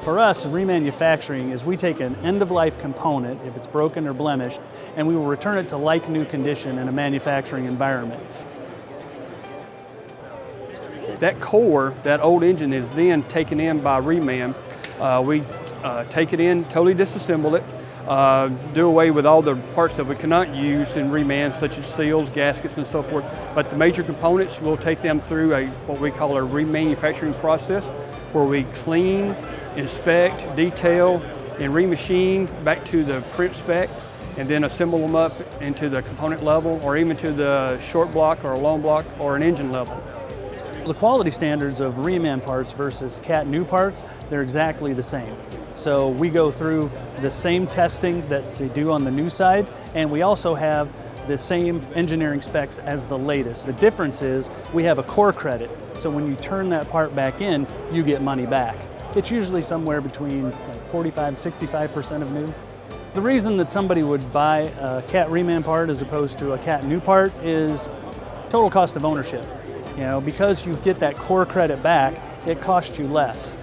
For us, remanufacturing is we take an end-of-life component, if it's broken or blemished, and we will return it to like-new condition in a manufacturing environment. That core, that old engine, is then taken in by Reman. We take it in, totally disassemble it, do away with all the parts that we cannot use in Reman, such as seals, gaskets, and so forth. But the major components, we'll take them through what we call a remanufacturing process, where we clean, inspect, detail, and remachine back to the print spec, and then assemble them up into the component level, or even to the short block or a long block or an engine level. The quality standards of Reman parts versus Cat new parts, they're exactly the same. So we go through the same testing that they do on the new side, and we also have the same engineering specs as the latest. The difference is we have a core credit, so when you turn that part back in, you get money back. It's usually somewhere between 45–65% of new. The reason that somebody would buy a Cat Reman part as opposed to a Cat new part is total cost of ownership. You know, because you get that core credit back, it costs you less.